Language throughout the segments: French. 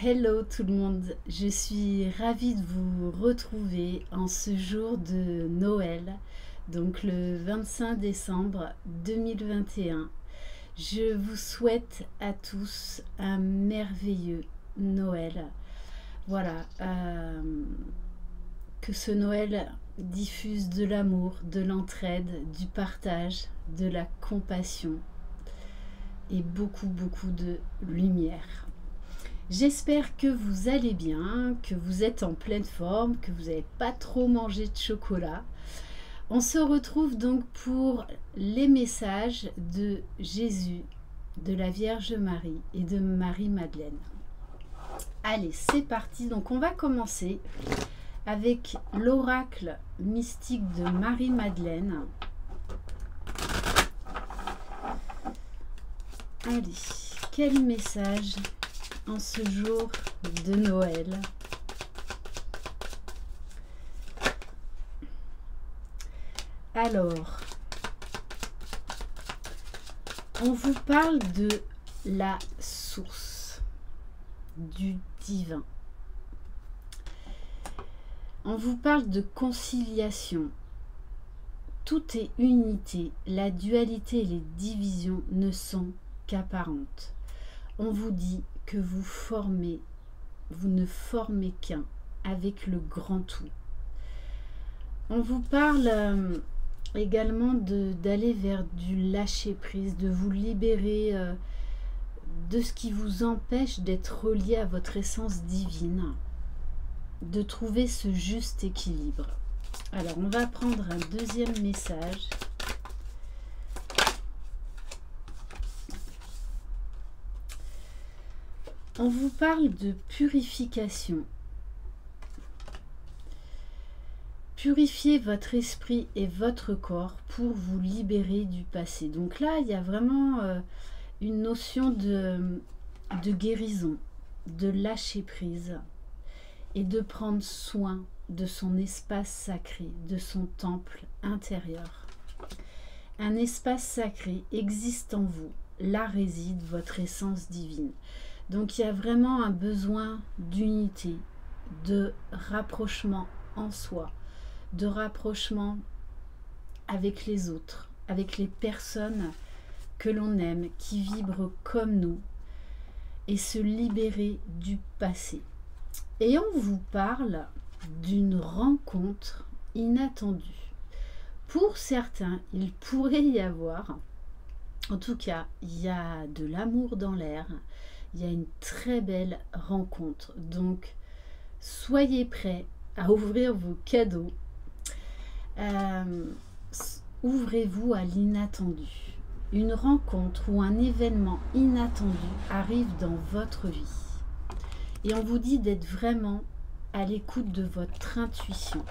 Hello tout le monde, je suis ravie de vous retrouver en ce jour de Noël, donc le 25 décembre 2021. Je vous souhaite à tous un merveilleux Noël. Voilà, que ce Noël diffuse de l'amour, de l'entraide, du partage, de la compassion et beaucoup de lumière. J'espère que vous allez bien, que vous êtes en pleine forme, que vous n'avez pas trop mangé de chocolat. On se retrouve donc pour les messages de Jésus, de la Vierge Marie et de Marie-Madeleine. Allez, c'est parti. Donc on va commencer avec l'oracle mystique de Marie-Madeleine. Allez, quel message en ce jour de Noël. Alors, on vous parle de la source, du divin. On vous parle de conciliation. Tout est unité. La dualité et les divisions ne sont qu'apparentes. On vous dit que vous ne formez qu'un avec le grand tout. On vous parle également d'aller vers du lâcher-prise, de vous libérer de ce qui vous empêche d'être relié à votre essence divine, de trouver ce juste équilibre. Alors, on va prendre un deuxième message. On vous parle de purification. Purifiez votre esprit et votre corps pour vous libérer du passé. Donc là, il y a vraiment une notion de guérison, de lâcher prise et de prendre soin de son espace sacré, de son temple intérieur. Un espace sacré existe en vous. Là réside votre essence divine. Donc il y a vraiment un besoin d'unité, de rapprochement en soi, de rapprochement avec les autres, avec les personnes que l'on aime, qui vibrent comme nous, et se libérer du passé. Et on vous parle d'une rencontre inattendue. Pour certains, il pourrait y avoir, en tout cas, il y a de l'amour dans l'air. Il y a une très belle rencontre. Donc, soyez prêts à ouvrir vos cadeaux. Ouvrez-vous à l'inattendu. Une rencontre ou un événement inattendu arrive dans votre vie. Et on vous dit d'être vraiment à l'écoute de votre intuition.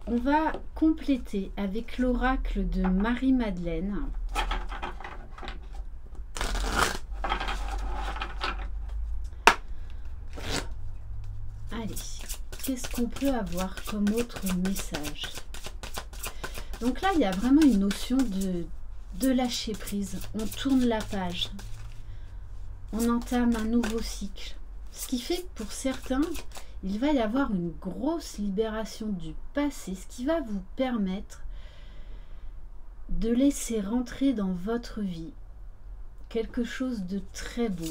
On va compléter avec l'oracle de Marie-Madeleine. Allez, qu'est-ce qu'on peut avoir comme autre message? Donc là, il y a vraiment une notion de lâcher prise. On tourne la page. On entame un nouveau cycle. Ce qui fait que pour certains, il va y avoir une grosse libération du passé, ce qui va vous permettre de laisser rentrer dans votre vie quelque chose de très beau.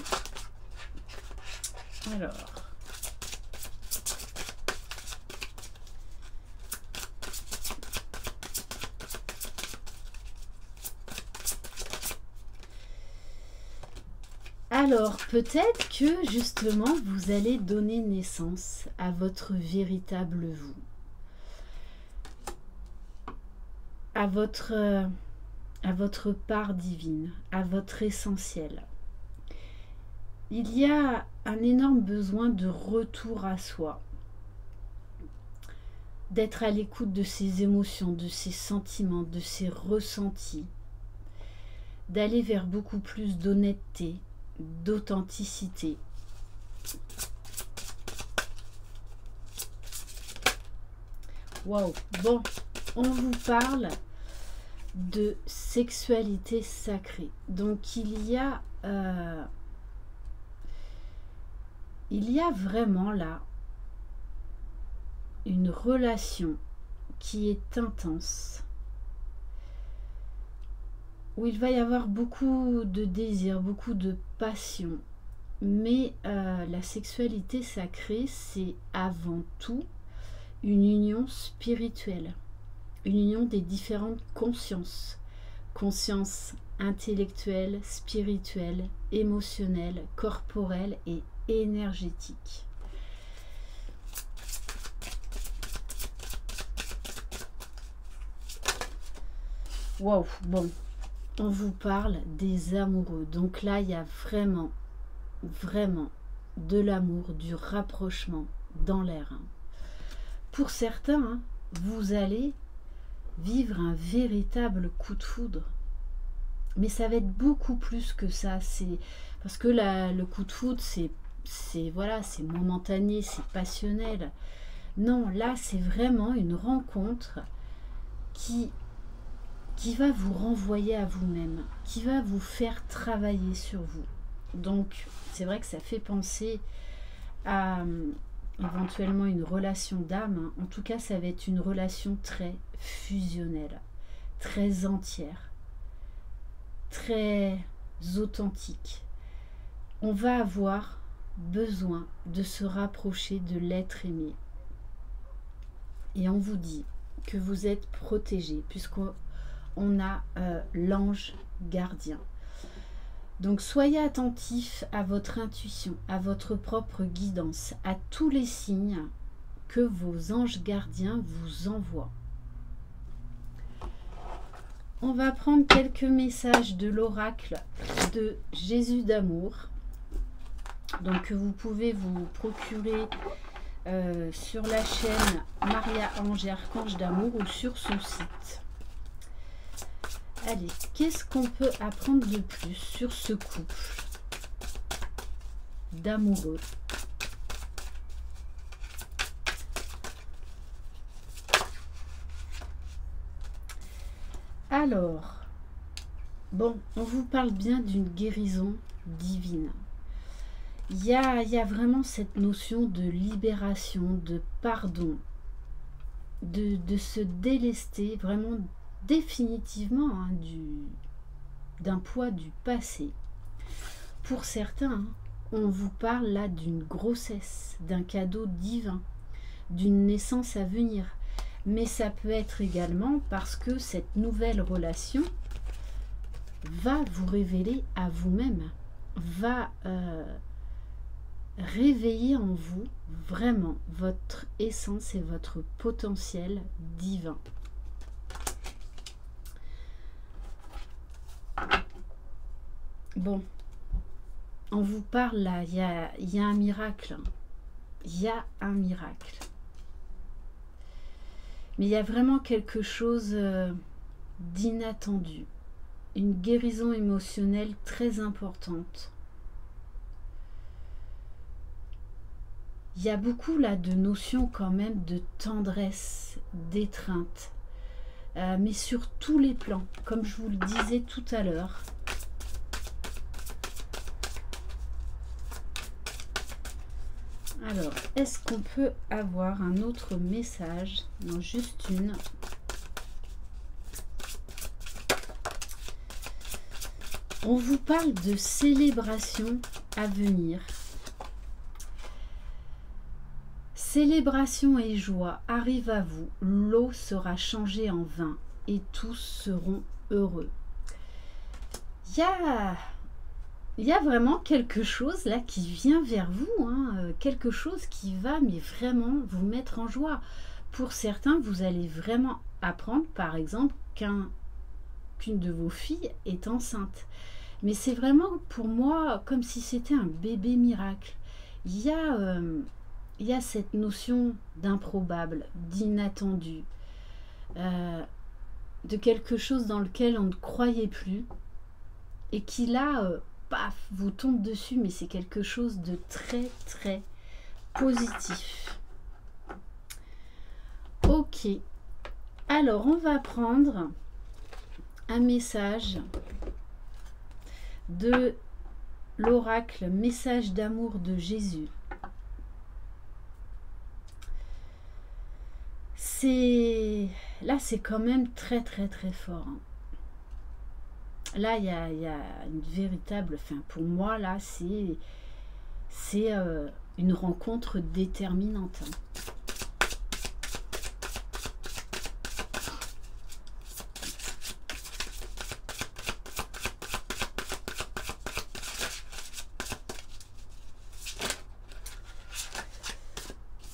Alors, peut-être que justement, vous allez donner naissance à votre véritable vous, à votre part divine, à votre essentiel. Il y a un énorme besoin de retour à soi, d'être à l'écoute de ses émotions, de ses sentiments, de ses ressentis, d'aller vers beaucoup plus d'honnêteté, d'authenticité. Waouh! Bon, on vous parle de sexualité sacrée. Donc il y a il y a vraiment là une relation qui est intense, où il va y avoir beaucoup de désir, beaucoup de passion. Mais la sexualité sacrée, c'est avant tout une union spirituelle, une union des différentes consciences. Conscience intellectuelle, spirituelle, émotionnelle, corporelle et énergétique. Waouh, bon, on vous parle des amoureux. Donc là, il y a vraiment, vraiment de l'amour, du rapprochement dans l'air. Pour certains, vous allez vivre un véritable coup de foudre. Mais ça va être beaucoup plus que ça. C'est parce que le coup de foudre, c'est voilà, c'est momentané, c'est passionnel. Non, là, c'est vraiment une rencontre qui va vous renvoyer à vous-même, qui va vous faire travailler sur vous. Donc, c'est vrai que ça fait penser à éventuellement une relation d'âme. En tout cas, ça va être une relation très fusionnelle, très entière, très authentique. On va avoir besoin de se rapprocher de l'être aimé. Et on vous dit que vous êtes protégé, puisqu'on a l'ange gardien. Donc soyez attentifs à votre intuition, à votre propre guidance, à tous les signes que vos anges gardiens vous envoient. On va prendre quelques messages de l'oracle de Jésus d'amour, donc que vous pouvez vous procurer sur la chaîne Maria Ange et Archange d'amour ou sur son site. Allez, qu'est-ce qu'on peut apprendre de plus sur ce couple d'amoureux? Alors, bon, on vous parle bien d'une guérison divine. Il y a vraiment cette notion de libération, de pardon, de se délester vraiment définitivement d'un poids du passé. Pour certains, on vous parle là d'une grossesse, d'un cadeau divin, d'une naissance à venir. Mais ça peut être également parce que cette nouvelle relation va vous révéler à vous-même, va réveiller en vous vraiment votre essence et votre potentiel divin. Bon, on vous parle là, il y a un miracle. Il y a un miracle. Mais il y a vraiment quelque chose d'inattendu. Une guérison émotionnelle très importante. Il y a beaucoup là de notions quand même de tendresse, d'étreinte. Mais sur tous les plans, comme je vous le disais tout à l'heure. Alors, est-ce qu'on peut avoir un autre message? Non, juste une. On vous parle de célébration à venir. Célébration et joie arrivent à vous. L'eau sera changée en vin et tous seront heureux. Il y a vraiment quelque chose là qui vient vers vous, hein, quelque chose qui va mais vraiment vous mettre en joie. Pour certains, vous allez vraiment apprendre, par exemple, qu'une de vos filles est enceinte. Mais c'est vraiment pour moi comme si c'était un bébé miracle. Il y a cette notion d'improbable, d'inattendu, de quelque chose dans lequel on ne croyait plus et qui là... paf, vous tombe dessus, mais c'est quelque chose de très très positif. Ok, alors on va prendre un message de l'oracle Message d'amour de Jésus. Là, c'est quand même très très très fort, hein. Là, il y a une véritable... Enfin, pour moi, là, c'est une rencontre déterminante, hein.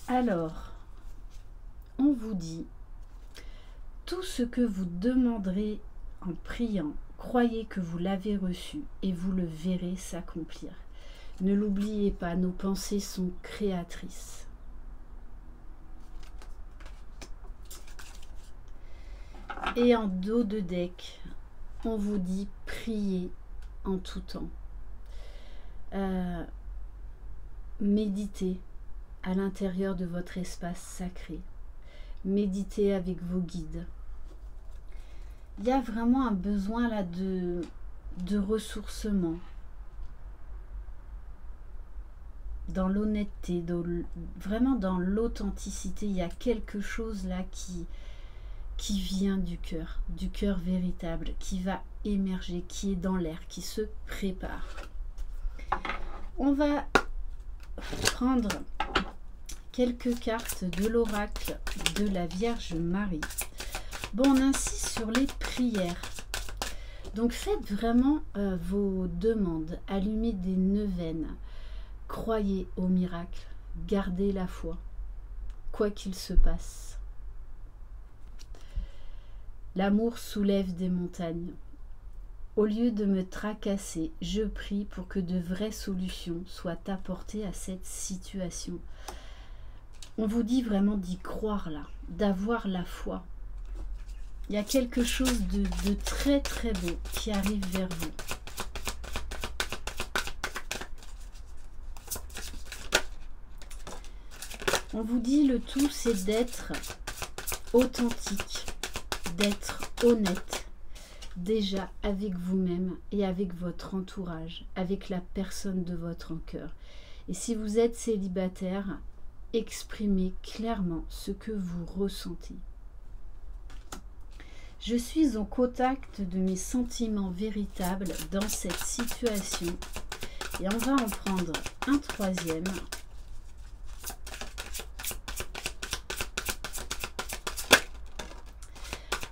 Alors, on vous dit, tout ce que vous demanderez en priant, croyez que vous l'avez reçu et vous le verrez s'accomplir. Ne l'oubliez pas, nos pensées sont créatrices. Et en dos de deck, on vous dit, priez en tout temps. Méditez à l'intérieur de votre espace sacré. Méditez avec vos guides. Il y a vraiment un besoin là de ressourcement, dans l'honnêteté, vraiment dans l'authenticité. Il y a quelque chose là qui vient du cœur véritable, qui va émerger, qui est dans l'air, qui se prépare. On va prendre quelques cartes de l'oracle de la Vierge Marie. Bon, on insiste sur les prières. Donc faites vraiment vos demandes, allumez des neuvaines, croyez au miracle, gardez la foi, quoi qu'il se passe. L'amour soulève des montagnes. Au lieu de me tracasser, je prie pour que de vraies solutions soient apportées à cette situation. On vous dit vraiment d'y croire là, d'avoir la foi. Il y a quelque chose de très très beau qui arrive vers vous. On vous dit le tout, c'est d'être authentique, d'être honnête, déjà avec vous-même et avec votre entourage, avec la personne de votre cœur. Et si vous êtes célibataire, exprimez clairement ce que vous ressentez. Je suis au contact de mes sentiments véritables dans cette situation. Et on va en prendre un troisième.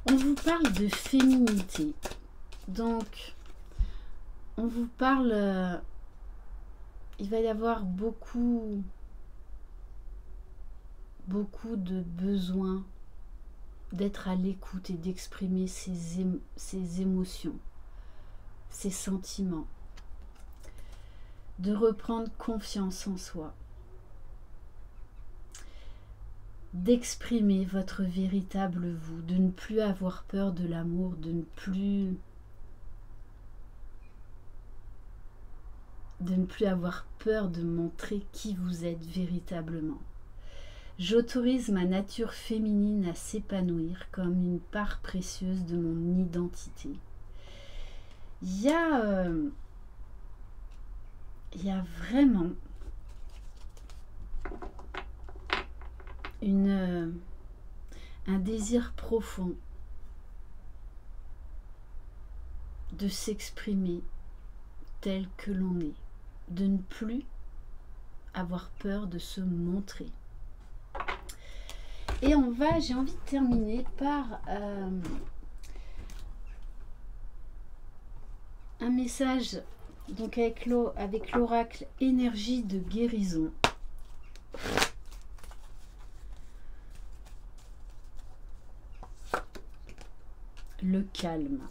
On vous parle de féminité. Donc, on vous parle... il va y avoir beaucoup de besoins d'être à l'écoute et d'exprimer ses émotions, ses sentiments, de reprendre confiance en soi, d'exprimer votre véritable vous, de ne plus avoir peur de l'amour, de ne plus avoir peur de montrer qui vous êtes véritablement. J'autorise ma nature féminine à s'épanouir comme une part précieuse de mon identité. Il y a vraiment un désir profond de s'exprimer tel que l'on est, de ne plus avoir peur de se montrer. Et j'ai envie de terminer par un message donc avec l'oracle énergie de guérison. Le calme.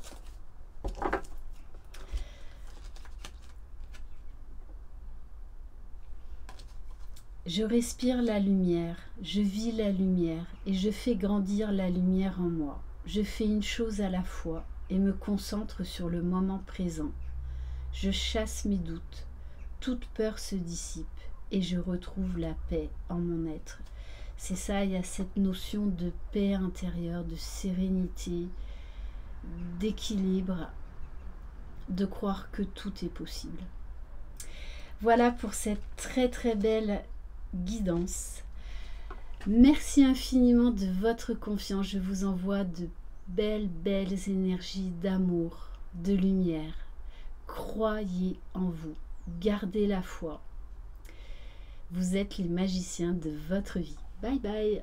Je respire la lumière, je vis la lumière et je fais grandir la lumière en moi. Je fais une chose à la fois et me concentre sur le moment présent. Je chasse mes doutes, toute peur se dissipe et je retrouve la paix en mon être. C'est ça, il y a cette notion de paix intérieure, de sérénité, d'équilibre, de croire que tout est possible. Voilà pour cette très très belle guidance. Merci infiniment de votre confiance. Je vous envoie de belles énergies d'amour, de lumière. Croyez en vous. Gardez la foi. Vous êtes les magiciens de votre vie. Bye bye.